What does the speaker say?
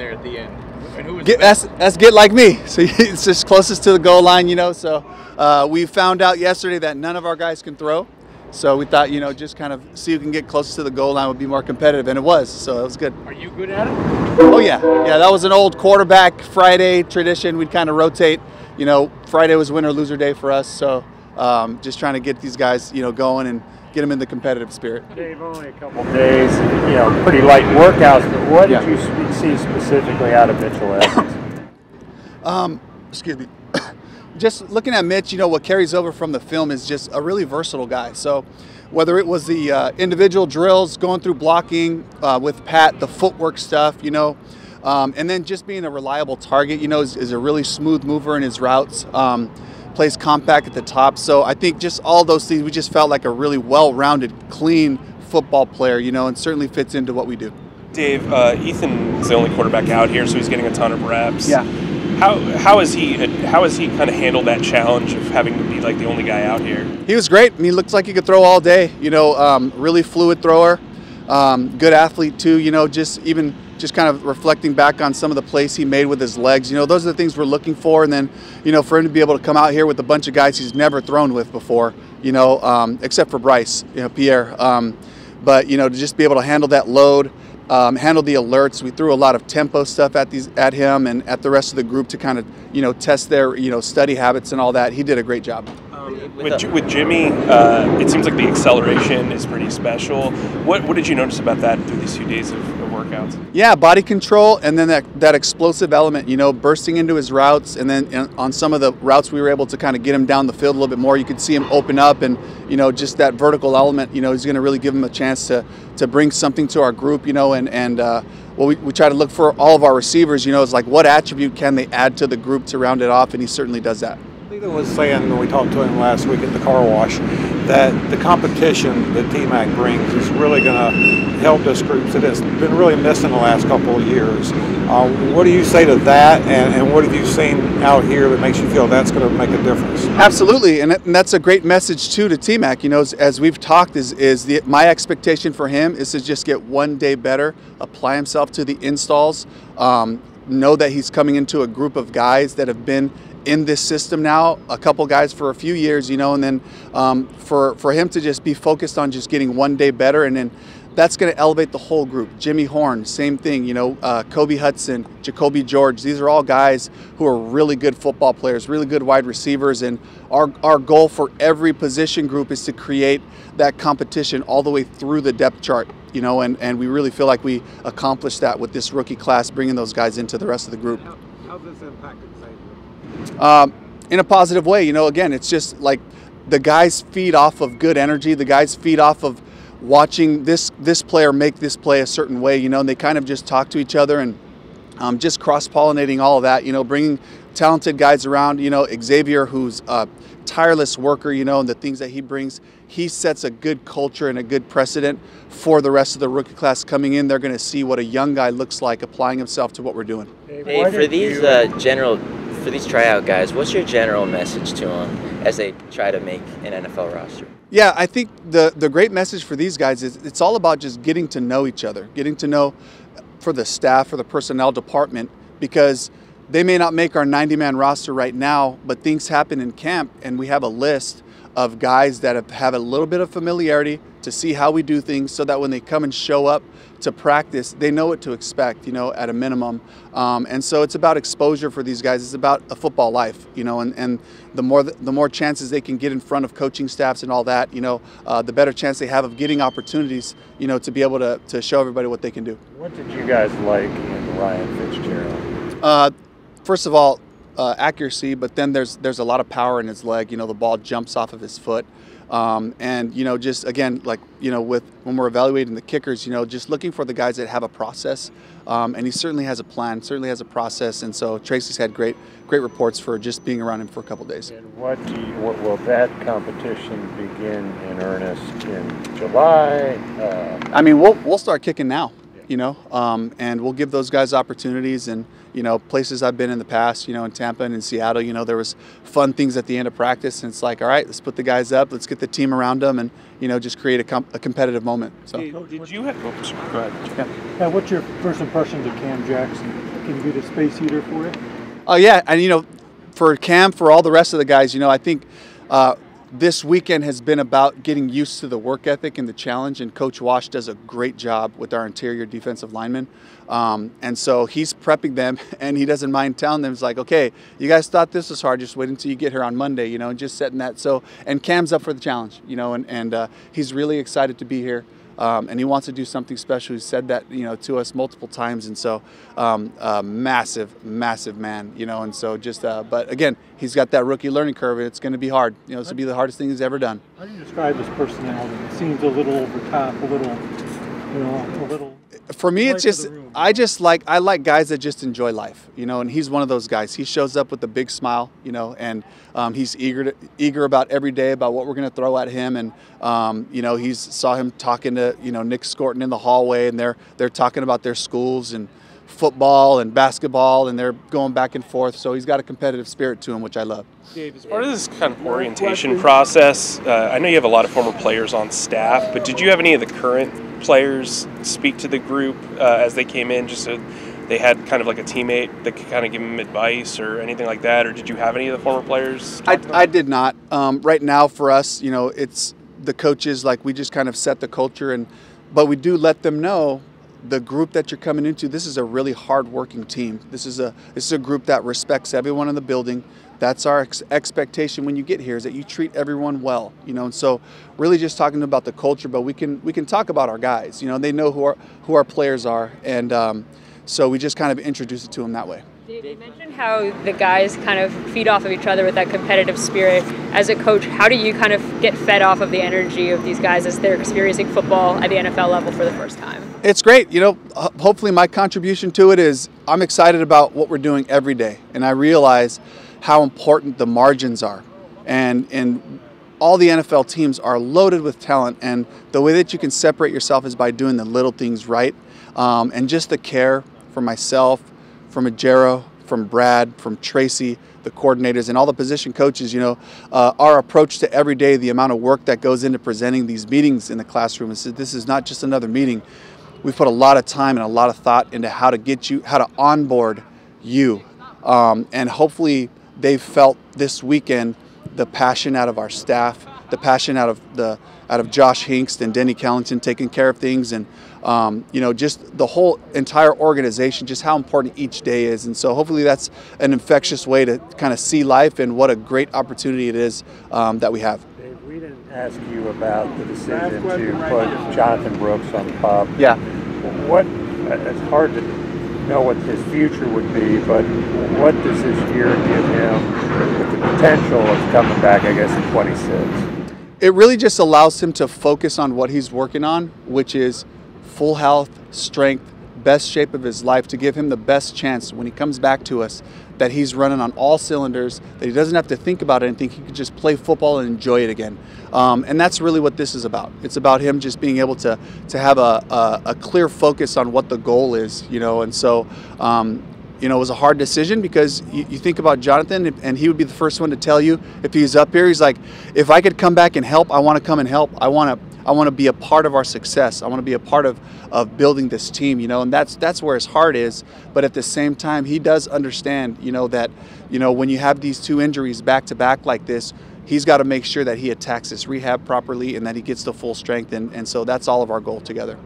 there at the end? And who was that's get like me. So it's just closest to the goal line, you know. So we found out yesterday that none of our guys can throw. So we thought, you know, just kind of see who can get closest to the goal line would be more competitive, and it was. So it was good. Are you good at it? Oh yeah, that was an old quarterback Friday tradition. We'd kind of rotate. You know, Friday was win or loser day for us. So just trying to get these guys, you know, going and get them in the competitive spirit. Dave, only a couple of days, you know, pretty light workouts, but what did you see specifically out of Mitchell Evans? Excuse me. Just looking at Mitch, you know, what carries over from the film is just a really versatile guy. So whether it was the individual drills, going through blocking with Pat, the footwork stuff, you know, and then just being a reliable target, you know, is a really smooth mover in his routes, plays compact at the top. So I think just all those things, we just felt like a really well-rounded, clean football player, you know, and certainly fits into what we do. Dave, Ethan's the only quarterback out here, so he's getting a ton of reps. Yeah. How has he kind of handled that challenge of having to be like the only guy out here? He was great. I mean, he looks like he could throw all day. You know, really fluid thrower, good athlete too. You know, just kind of reflecting back on some of the plays he made with his legs. You know, those are the things we're looking for. And then, you know, for him to be able to come out here with a bunch of guys he's never thrown with before. You know, except for Bryce, you know, Pierre. But you know, to just be able to handle that load. Handled the alerts. We threw a lot of tempo stuff at him and at the rest of the group to kind of, you know, test their, you know, study habits and all that. He did a great job. With Jimmy, it seems like the acceleration is pretty special. What did you notice about that through these few days of workouts? Yeah, body control, and then that explosive element, you know, bursting into his routes, and then on some of the routes we were able to kind of get him down the field a little bit more. You could see him open up, and you know, just that vertical element, you know, he's going to really give him a chance to bring something to our group, you know, and well, we try to look for all of our receivers, you know, it's like what attribute can they add to the group to round it off, and he certainly does that. Ethan was saying when we talked to him last week at the car wash that the competition that T-Mac brings is really going to help this group that has been really missing the last couple of years. What do you say to that, and what have you seen out here that makes you feel that's going to make a difference? Absolutely, and that's a great message too to T-Mac. You know, as we've talked, my expectation for him is to just get one day better, apply himself to the installs, know that he's coming into a group of guys that have been in this system now, a couple guys for a few years, you know, and then for him to just be focused on just getting one day better, and then that's going to elevate the whole group. Jimmy Horn, same thing, you know, Kobe Hudson, Jacoby George, these are all guys who are really good football players, really good wide receivers, and our goal for every position group is to create that competition all the way through the depth chart, you know, and we really feel like we accomplished that with this rookie class, bringing those guys into the rest of the group. How's this impacted in a positive way, you know, again, it's just like the guys feed off of good energy. The guys feed off of watching this player make this play a certain way, you know, and they kind of just talk to each other and just cross-pollinating all of that, you know, bringing talented guys around, you know, Xavier, who's a tireless worker, you know, and the things that he brings, he sets a good culture and a good precedent for the rest of the rookie class coming in. They're going to see what a young guy looks like applying himself to what we're doing. Hey, for these tryout guys, what's your general message to them as they try to make an NFL roster? Yeah, I think the great message for these guys is it's all about just getting to know each other, getting to know for the staff, for the personnel department, because they may not make our 90-man roster right now, but things happen in camp, and we have a list of guys that have a little bit of familiarity to see how we do things, so that when they come and show up to practice, they know what to expect, you know, at a minimum. And so it's about exposure for these guys. It's about a football life, you know, and the more chances they can get in front of coaching staffs and all that, you know, the better chance they have of getting opportunities, you know, to be able to show everybody what they can do. What did you guys like in Ryan Fitzgerald? First of all, accuracy, but then there's a lot of power in his leg. You know, the ball jumps off of his foot. And, you know, just again, like, you know, when we're evaluating the kickers, you know, just looking for the guys that have a process. And he certainly has a plan, certainly has a process. And so Tracy's had great reports for just being around him for a couple of days. And what will that competition begin in earnest in July? I mean, we'll start kicking now, you know, and we'll give those guys opportunities. And, you know, places I've been in the past, you know, in Tampa and in Seattle, you know, there was fun things at the end of practice, and it's like, all right, let's put the guys up, let's get the team around them, and, you know, just create a competitive moment. So, Did you have? Oops, go ahead. What's your first impressions of Cam Jackson? Can you get a space heater for you? Oh yeah, and for Cam, for all the rest of the guys, I think this weekend has been about getting used to the work ethic and the challenge, and Coach Wash does a great job with our interior defensive linemen. And so he's prepping them, and he doesn't mind telling them, it's like, okay, you guys thought this was hard, just wait until you get here on Monday, and just setting that. So, and Cam's up for the challenge, and he's really excited to be here. And he wants to do something special. He said that, to us multiple times. And so, massive, massive man, and so just, but again, he's got that rookie learning curve, and it's going to be hard. This will be the hardest thing he's ever done. How do you describe his personality? It seems a little over top, a little. For me, it's just, I like guys that just enjoy life, and he's one of those guys. He shows up with a big smile, and he's eager about every day about what we're going to throw at him. And, he's saw him talking to, Nick Scorton in the hallway, and they're talking about their schools and football and basketball, and they're going back and forth. So he's got a competitive spirit to him, which I love. Dave, as part of this kind of orientation process, I know you have a lot of former players on staff, but did you have any of the current players speak to the group as they came in, just so they had kind of like a teammate that could kind of give them advice or anything like that? Or did you have any of the former players? I did not. Right now for us, it's the coaches, like we just kind of set the culture, but we do let them know the group that you're coming into, this is a really hard-working team. This is a group that respects everyone in the building. That's our expectation when you get here, is that you treat everyone well, and so really just talking about the culture, but we can talk about our guys, they know who our players are, and so we just kind of introduce it to them that way. Dave, you mentioned how the guys kind of feed off of each other with that competitive spirit. As a coach, how do you kind of get fed off of the energy of these guys as they're experiencing football at the NFL level for the first time? It's great. Hopefully my contribution to it is I'm excited about what we're doing every day, and I realize how important the margins are. And all the NFL teams are loaded with talent, and the way that you can separate yourself is by doing the little things right. And just the care from myself, from Ajero, from Brad, from Tracy, the coordinators, and all the position coaches, our approach to every day, the amount of work that goes into presenting these meetings in the classroom. This is not just another meeting. We've put a lot of time and a lot of thought into how to onboard you. And hopefully they've felt this weekend the passion out of our staff, the passion out of Josh Hinkst and Denny Kellington taking care of things, and just the whole entire organization, just how important each day is. And so hopefully that's an infectious way to kind of see life, and what a great opportunity it is that we have. Dave, we didn't ask you about the decision to put Jonathan Brooks on the pup. Yeah. It's hard to know what his future would be, but what does this year give him with the potential of coming back, I guess, in 26? It really just allows him to focus on what he's working on, which is full health, strength, best shape of his life, to give him the best chance when he comes back to us, that he's running on all cylinders, that he doesn't have to think about anything, he can just play football and enjoy it again. And that's really what this is about. It's about him just being able to have a clear focus on what the goal is, and so it was a hard decision, because you think about Jonathan, and he would be the first one to tell you if he's up here, he's like, if I could come back and help, I want to come and help. I want to be a part of our success. I want to be a part of building this team, and that's where his heart is. But at the same time, he does understand, that, when you have these two injuries back to back like this, he's got to make sure that he attacks this rehab properly and that he gets the full strength. And so that's all of our goal together.